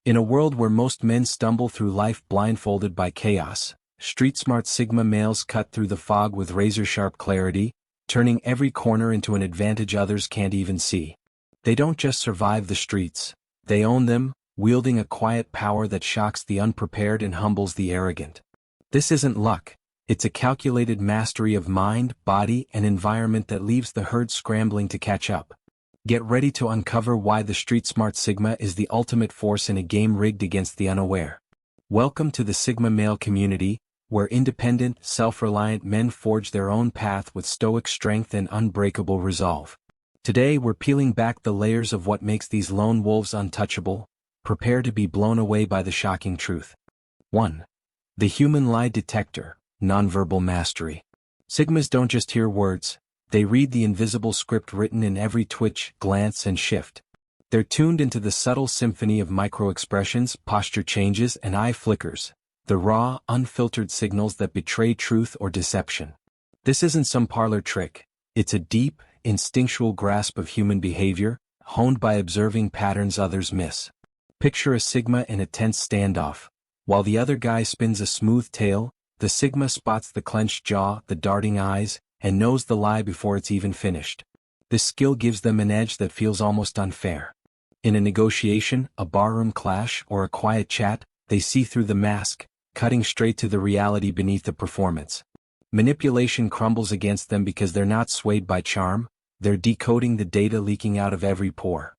In a world where most men stumble through life blindfolded by chaos, street-smart Sigma males cut through the fog with razor-sharp clarity, turning every corner into an advantage others can't even see. They don't just survive the streets, they own them, wielding a quiet power that shocks the unprepared and humbles the arrogant. This isn't luck, it's a calculated mastery of mind, body, and environment that leaves the herd scrambling to catch up. Get ready to uncover why the street-smart Sigma is the ultimate force in a game rigged against the unaware. Welcome to the Sigma male community, where independent, self-reliant men forge their own path with stoic strength and unbreakable resolve. Today we're peeling back the layers of what makes these lone wolves untouchable. Prepare to be blown away by the shocking truth. 1. The human lie detector, nonverbal mastery. Sigmas don't just hear words, they read the invisible script written in every twitch, glance, and shift. They're tuned into the subtle symphony of micro-expressions, posture changes, and eye flickers, the raw, unfiltered signals that betray truth or deception. This isn't some parlor trick, it's a deep, instinctual grasp of human behavior, honed by observing patterns others miss. Picture a Sigma in a tense standoff. While the other guy spins a smooth tale, the Sigma spots the clenched jaw, the darting eyes, and knows the lie before it's even finished. This skill gives them an edge that feels almost unfair. In a negotiation, a barroom clash, or a quiet chat, they see through the mask, cutting straight to the reality beneath the performance. Manipulation crumbles against them because they're not swayed by charm, they're decoding the data leaking out of every pore.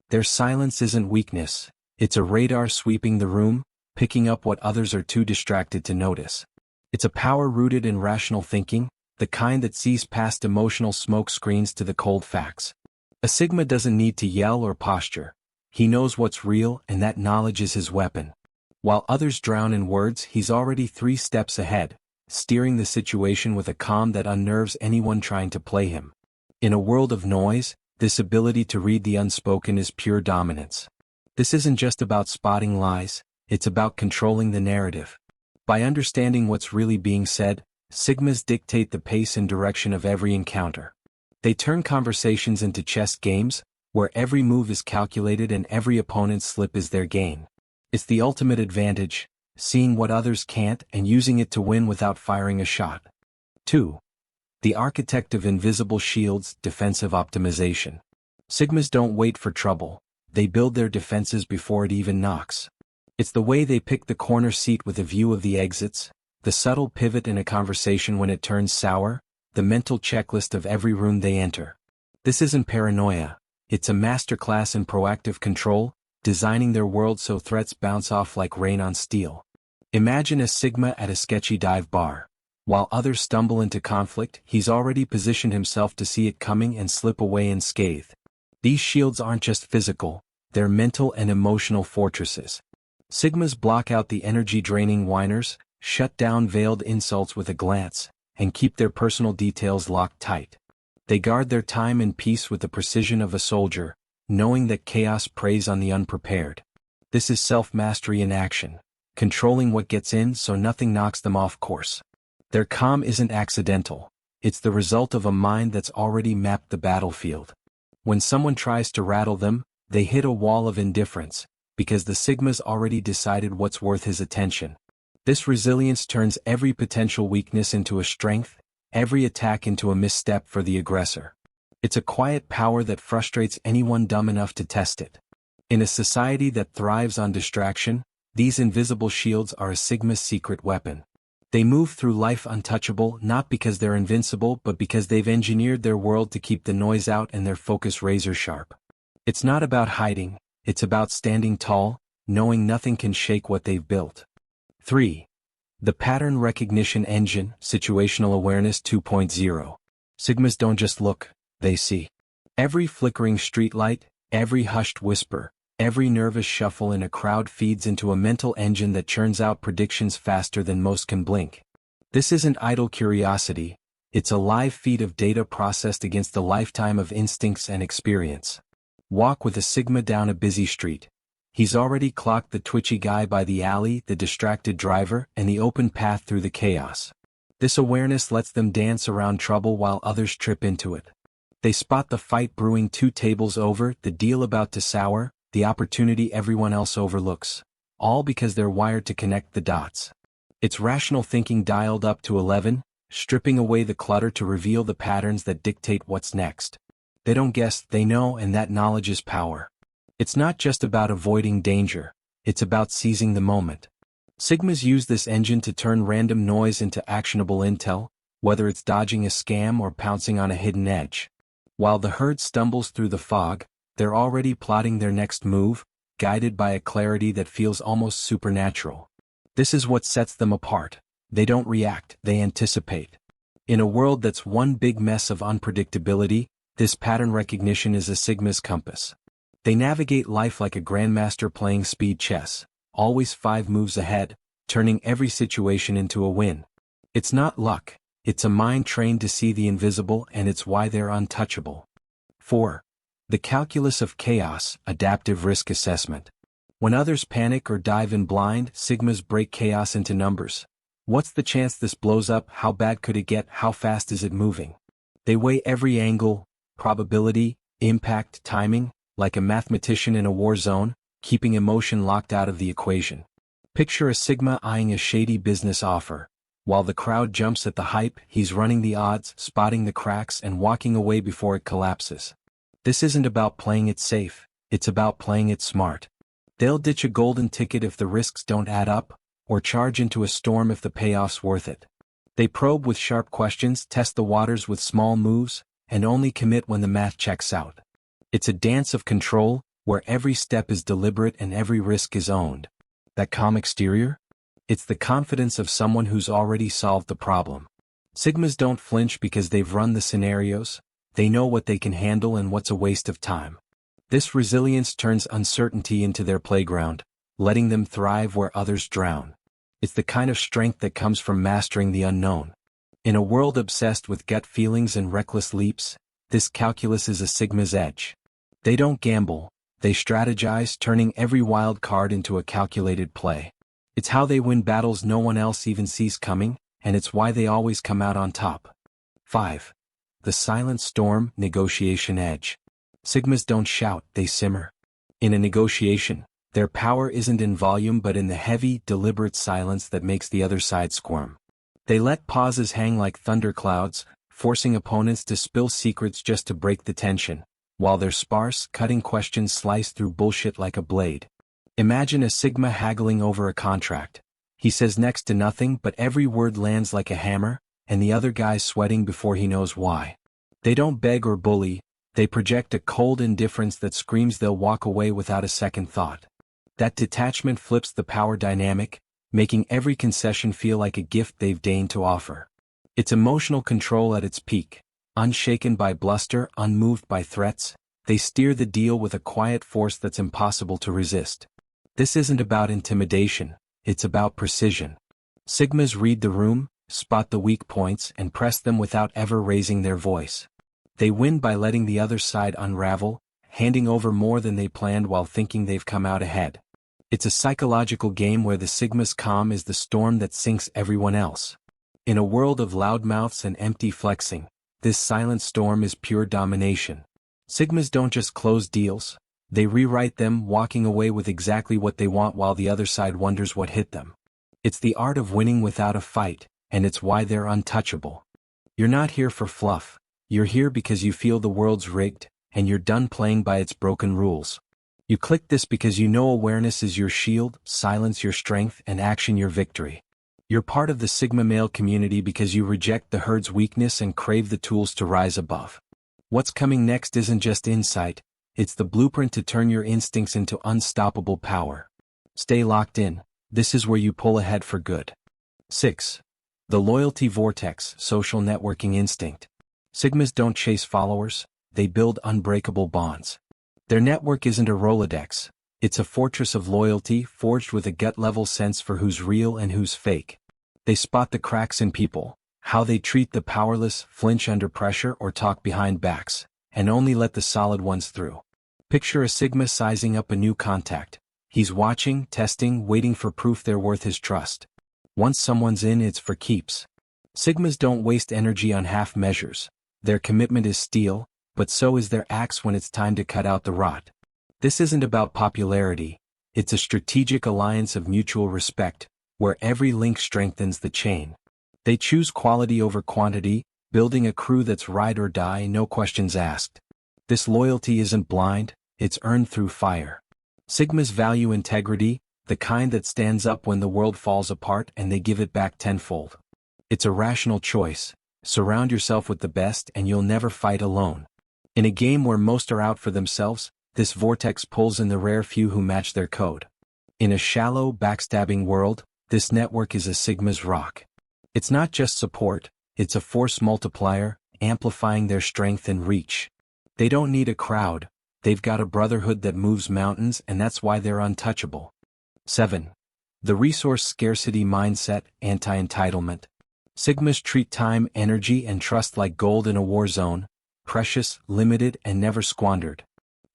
Their silence isn't weakness. It's a radar sweeping the room, picking up what others are too distracted to notice. It's a power rooted in rational thinking, the kind that sees past emotional smoke screens to the cold facts. A Sigma doesn't need to yell or posture. He knows what's real, and that knowledge is his weapon. While others drown in words, he's already 3 steps ahead, steering the situation with a calm that unnerves anyone trying to play him. In a world of noise, this ability to read the unspoken is pure dominance. This isn't just about spotting lies, it's about controlling the narrative. By understanding what's really being said, Sigmas dictate the pace and direction of every encounter. They turn conversations into chess games, where every move is calculated and every opponent's slip is their gain. It's the ultimate advantage, seeing what others can't and using it to win without firing a shot. 2. The architect of invisible shields, defensive optimization. Sigmas don't wait for trouble. They build their defenses before it even knocks. It's the way they pick the corner seat with a view of the exits, the subtle pivot in a conversation when it turns sour, the mental checklist of every room they enter. This isn't paranoia, it's a masterclass in proactive control, designing their world so threats bounce off like rain on steel. Imagine a Sigma at a sketchy dive bar. While others stumble into conflict, he's already positioned himself to see it coming and slip away unscathed. These shields aren't just physical, they're mental and emotional fortresses. Sigmas block out the energy-draining whiners, shut down veiled insults with a glance, and keep their personal details locked tight. They guard their time and peace with the precision of a soldier, knowing that chaos preys on the unprepared. This is self-mastery in action, controlling what gets in so nothing knocks them off course. Their calm isn't accidental, it's the result of a mind that's already mapped the battlefield. When someone tries to rattle them, they hit a wall of indifference, because the Sigma's already decided what's worth his attention. This resilience turns every potential weakness into a strength, every attack into a misstep for the aggressor. It's a quiet power that frustrates anyone dumb enough to test it. In a society that thrives on distraction, these invisible shields are a Sigma's secret weapon. They move through life untouchable not because they're invincible but because they've engineered their world to keep the noise out and their focus razor sharp. It's not about hiding, it's about standing tall, knowing nothing can shake what they've built. 3. The pattern recognition engine, situational awareness 2.0. Sigmas don't just look, they see. Every flickering streetlight, every hushed whisper, every nervous shuffle in a crowd feeds into a mental engine that churns out predictions faster than most can blink. This isn't idle curiosity, it's a live feed of data processed against a lifetime of instincts and experience. Walk with a Sigma down a busy street. He's already clocked the twitchy guy by the alley, the distracted driver, and the open path through the chaos. This awareness lets them dance around trouble while others trip into it. They spot the fight brewing 2 tables over, the deal about to sour, the opportunity everyone else overlooks. All because they're wired to connect the dots. It's rational thinking dialed up to 11, stripping away the clutter to reveal the patterns that dictate what's next. They don't guess, they know, and that knowledge is power. It's not just about avoiding danger, it's about seizing the moment. Sigmas use this engine to turn random noise into actionable intel, whether it's dodging a scam or pouncing on a hidden edge. While the herd stumbles through the fog, they're already plotting their next move, guided by a clarity that feels almost supernatural. This is what sets them apart. They don't react, they anticipate. In a world that's one big mess of unpredictability, this pattern recognition is a Sigma's compass. They navigate life like a grandmaster playing speed chess, always 5 moves ahead, turning every situation into a win. It's not luck, it's a mind trained to see the invisible, and it's why they're untouchable. 4. The calculus of chaos, adaptive risk assessment. When others panic or dive in blind, Sigmas break chaos into numbers. What's the chance this blows up? How bad could it get? How fast is it moving? They weigh every angle, probability, impact, timing, like a mathematician in a war zone, keeping emotion locked out of the equation. Picture a Sigma eyeing a shady business offer. While the crowd jumps at the hype, he's running the odds, spotting the cracks, and walking away before it collapses. This isn't about playing it safe, it's about playing it smart. They'll ditch a golden ticket if the risks don't add up, or charge into a storm if the payoff's worth it. They probe with sharp questions, test the waters with small moves, and only commit when the math checks out. It's a dance of control, where every step is deliberate and every risk is owned. That calm exterior? It's the confidence of someone who's already solved the problem. Sigmas don't flinch because they've run the scenarios, they know what they can handle and what's a waste of time. This resilience turns uncertainty into their playground, letting them thrive where others drown. It's the kind of strength that comes from mastering the unknown. In a world obsessed with gut feelings and reckless leaps, this calculus is a Sigma's edge. They don't gamble, they strategize, turning every wild card into a calculated play. It's how they win battles no one else even sees coming, and it's why they always come out on top. 5. The silent storm, negotiation edge. Sigmas don't shout, they simmer. In a negotiation, their power isn't in volume but in the heavy, deliberate silence that makes the other side squirm. They let pauses hang like thunderclouds, forcing opponents to spill secrets just to break the tension, while their sparse, cutting questions slice through bullshit like a blade. Imagine a Sigma haggling over a contract. He says next to nothing but every word lands like a hammer, and the other guy's sweating before he knows why. They don't beg or bully, they project a cold indifference that screams they'll walk away without a second thought. That detachment flips the power dynamic, making every concession feel like a gift they've deigned to offer. It's emotional control at its peak. Unshaken by bluster, unmoved by threats, they steer the deal with a quiet force that's impossible to resist. This isn't about intimidation, it's about precision. Sigmas read the room, spot the weak points, and press them without ever raising their voice. They win by letting the other side unravel, handing over more than they planned while thinking they've come out ahead. It's a psychological game where the Sigma's calm is the storm that sinks everyone else. In a world of loudmouths and empty flexing, this silent storm is pure domination. Sigmas don't just close deals, they rewrite them, walking away with exactly what they want while the other side wonders what hit them. It's the art of winning without a fight, and it's why they're untouchable. You're not here for fluff, you're here because you feel the world's rigged, and you're done playing by its broken rules. You click this because you know awareness is your shield, silence your strength, and action your victory. You're part of the Sigma male community because you reject the herd's weakness and crave the tools to rise above. What's coming next isn't just insight, it's the blueprint to turn your instincts into unstoppable power. Stay locked in, this is where you pull ahead for good. 6. The loyalty vortex, social networking instinct. Sigmas don't chase followers, they build unbreakable bonds. Their network isn't a Rolodex, it's a fortress of loyalty forged with a gut-level sense for who's real and who's fake. They spot the cracks in people, how they treat the powerless, flinch under pressure or talk behind backs, and only let the solid ones through. Picture a Sigma sizing up a new contact. He's watching, testing, waiting for proof they're worth his trust. Once someone's in, it's for keeps. Sigmas don't waste energy on half measures. Their commitment is steel, but so is their axe when it's time to cut out the rot. This isn't about popularity, it's a strategic alliance of mutual respect, where every link strengthens the chain. They choose quality over quantity, building a crew that's ride or die, no questions asked. This loyalty isn't blind, it's earned through fire. Sigmas value integrity, the kind that stands up when the world falls apart and they give it back tenfold. It's a rational choice. Surround yourself with the best and you'll never fight alone. In a game where most are out for themselves, this vortex pulls in the rare few who match their code. In a shallow, backstabbing world, this network is a Sigma's rock. It's not just support, it's a force multiplier, amplifying their strength and reach. They don't need a crowd, they've got a brotherhood that moves mountains, and that's why they're untouchable. 7. The resource scarcity mindset, anti-entitlement. Sigmas treat time, energy, and trust like gold in a war zone, precious, limited, and never squandered.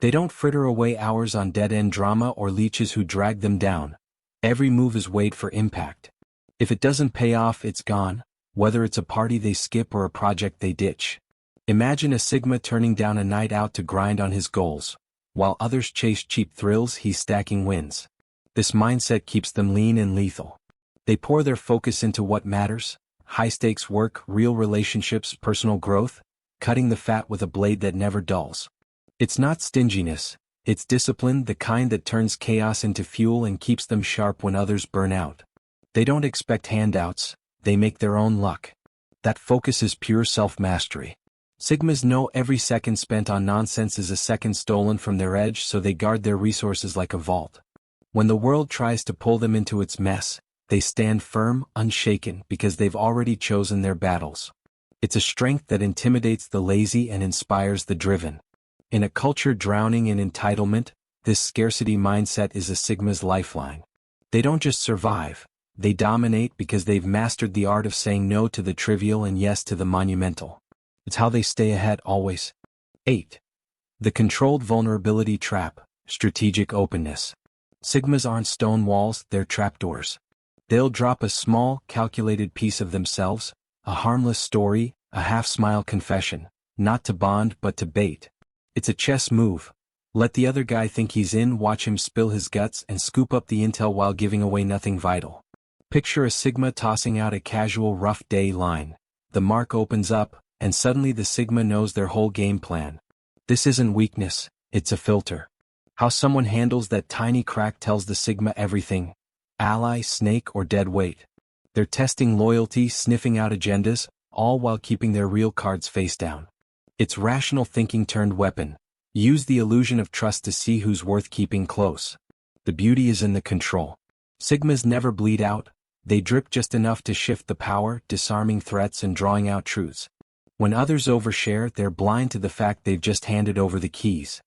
They don't fritter away hours on dead-end drama or leeches who drag them down. Every move is weighed for impact. If it doesn't pay off, it's gone, whether it's a party they skip or a project they ditch. Imagine a Sigma turning down a night out to grind on his goals. While others chase cheap thrills, he's stacking wins. This mindset keeps them lean and lethal. They pour their focus into what matters: high-stakes work, real relationships, personal growth, cutting the fat with a blade that never dulls. It's not stinginess, it's discipline, the kind that turns chaos into fuel and keeps them sharp when others burn out. They don't expect handouts, they make their own luck. That focus is pure self-mastery. Sigmas know every second spent on nonsense is a second stolen from their edge, so they guard their resources like a vault. When the world tries to pull them into its mess, they stand firm, unshaken, because they've already chosen their battles. It's a strength that intimidates the lazy and inspires the driven. In a culture drowning in entitlement, this scarcity mindset is a Sigma's lifeline. They don't just survive, they dominate because they've mastered the art of saying no to the trivial and yes to the monumental. It's how they stay ahead always. 8. The controlled vulnerability trap, strategic openness. Sigmas aren't stone walls, they're trapdoors. They'll drop a small, calculated piece of themselves, a harmless story, a half-smile confession, not to bond but to bait. It's a chess move. Let the other guy think he's in, watch him spill his guts and scoop up the intel while giving away nothing vital. Picture a Sigma tossing out a casual rough day line. The mark opens up, and suddenly the Sigma knows their whole game plan. This isn't weakness, it's a filter. How someone handles that tiny crack tells the Sigma everything: ally, snake, or dead weight. They're testing loyalty, sniffing out agendas, all while keeping their real cards face down. It's rational thinking turned weapon. Use the illusion of trust to see who's worth keeping close. The beauty is in the control. Sigmas never bleed out, they drip just enough to shift the power, disarming threats and drawing out truths. When others overshare, they're blind to the fact they've just handed over the keys.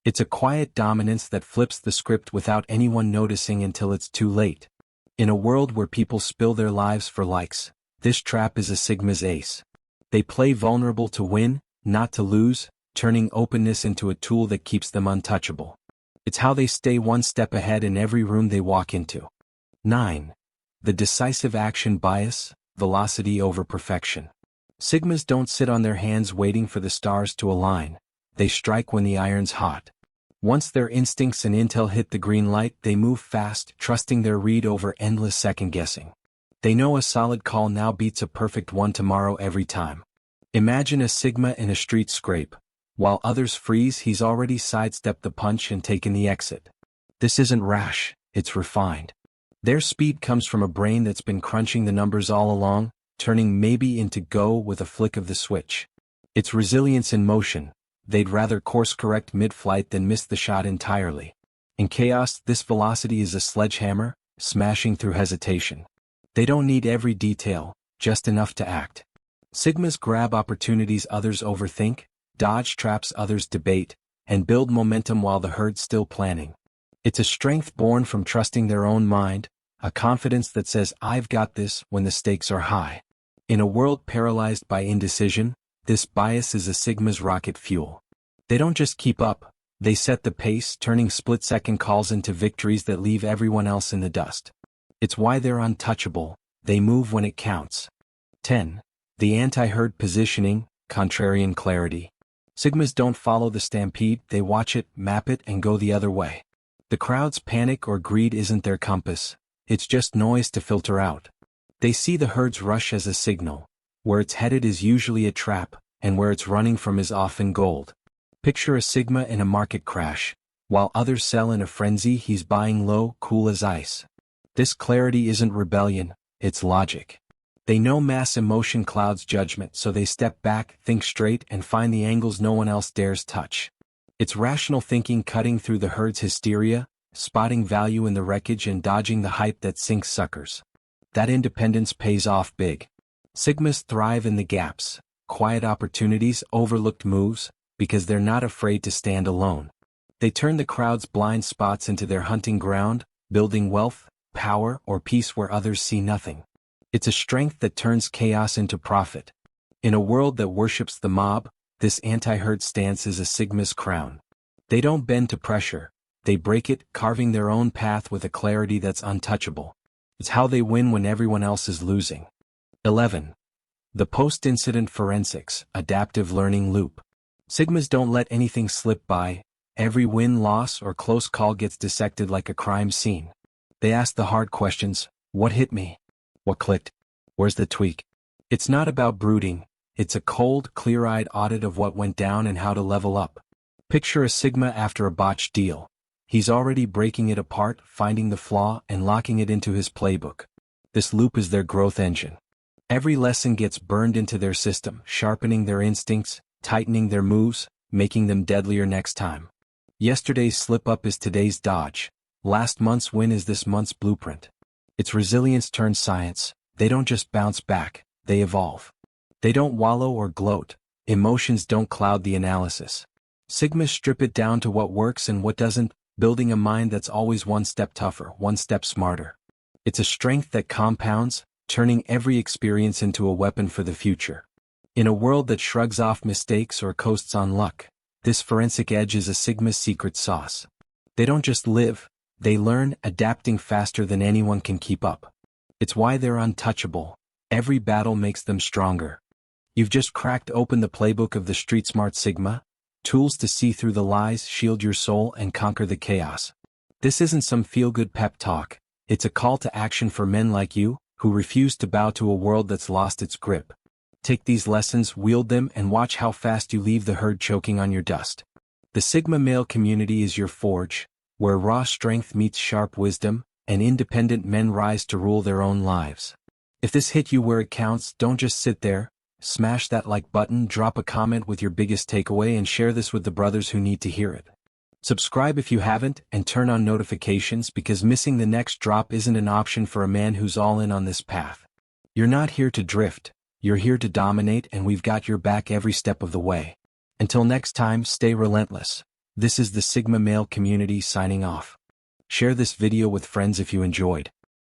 It's a quiet dominance that flips the script without anyone noticing until it's too late. In a world where people spill their lives for likes, this trap is a Sigma's ace. They play vulnerable to win, not to lose, turning openness into a tool that keeps them untouchable. It's how they stay one step ahead in every room they walk into. 9. The decisive action bias, velocity over perfection. Sigmas don't sit on their hands waiting for the stars to align. They strike when the iron's hot. Once their instincts and intel hit the green light, they move fast, trusting their read over endless second-guessing. They know a solid call now beats a perfect one tomorrow every time. Imagine a Sigma in a street scrape. While others freeze, he's already sidestepped the punch and taken the exit. This isn't rash, it's refined. Their speed comes from a brain that's been crunching the numbers all along, turning maybe into go with a flick of the switch. It's resilience in motion. They'd rather course-correct mid-flight than miss the shot entirely. In chaos, this velocity is a sledgehammer, smashing through hesitation. They don't need every detail, just enough to act. Sigmas grab opportunities others overthink, dodge traps others debate, and build momentum while the herd's still planning. It's a strength born from trusting their own mind, a confidence that says I've got this when the stakes are high. In a world paralyzed by indecision, this bias is a Sigma's rocket fuel. They don't just keep up, they set the pace, turning split-second calls into victories that leave everyone else in the dust. It's why they're untouchable, they move when it counts. 10. The anti-herd positioning, contrarian clarity. Sigmas don't follow the stampede, they watch it, map it, and go the other way. The crowd's panic or greed isn't their compass, it's just noise to filter out. They see the herd's rush as a signal. Where it's headed is usually a trap, and where it's running from is often gold. Picture a Sigma in a market crash. While others sell in a frenzy, he's buying low, cool as ice. This clarity isn't rebellion, it's logic. They know mass emotion clouds judgment, so they step back, think straight, and find the angles no one else dares touch. It's rational thinking cutting through the herd's hysteria, spotting value in the wreckage and dodging the hype that sinks suckers. That independence pays off big. Sigmas thrive in the gaps, quiet opportunities, overlooked moves, because they're not afraid to stand alone. They turn the crowd's blind spots into their hunting ground, building wealth, power, or peace where others see nothing. It's a strength that turns chaos into profit. In a world that worships the mob, this anti-herd stance is a Sigma's crown. They don't bend to pressure, they break it, carving their own path with a clarity that's untouchable. It's how they win when everyone else is losing. 11. The post-incident forensics, adaptive learning loop. Sigmas don't let anything slip by. Every win, loss, or close call gets dissected like a crime scene. They ask the hard questions: what hit me? What clicked? Where's the tweak? It's not about brooding, it's a cold, clear-eyed audit of what went down and how to level up. Picture a Sigma after a botched deal. He's already breaking it apart, finding the flaw, and locking it into his playbook. This loop is their growth engine. Every lesson gets burned into their system, sharpening their instincts, tightening their moves, making them deadlier next time. Yesterday's slip-up is today's dodge. Last month's win is this month's blueprint. It's resilience turned science. They don't just bounce back, they evolve. They don't wallow or gloat. Emotions don't cloud the analysis. Sigmas strip it down to what works and what doesn't, building a mind that's always one step tougher, one step smarter. It's a strength that compounds, turning every experience into a weapon for the future. In a world that shrugs off mistakes or coasts on luck, this forensic edge is a Sigma's secret sauce. They don't just live, they learn, adapting faster than anyone can keep up. It's why they're untouchable. Every battle makes them stronger. You've just cracked open the playbook of the street-smart Sigma, tools to see through the lies, shield your soul, and conquer the chaos. This isn't some feel-good pep talk, it's a call to action for men like you, who refuse to bow to a world that's lost its grip. Take these lessons, wield them, and watch how fast you leave the herd choking on your dust. The Sigma male community is your forge, where raw strength meets sharp wisdom, and independent men rise to rule their own lives. If this hit you where it counts, don't just sit there. Smash that like button, drop a comment with your biggest takeaway, and share this with the brothers who need to hear it. Subscribe if you haven't, and turn on notifications, because missing the next drop isn't an option for a man who's all in on this path. You're not here to drift, you're here to dominate, and we've got your back every step of the way. Until next time, stay relentless. This is the Sigma male community signing off. Share this video with friends if you enjoyed.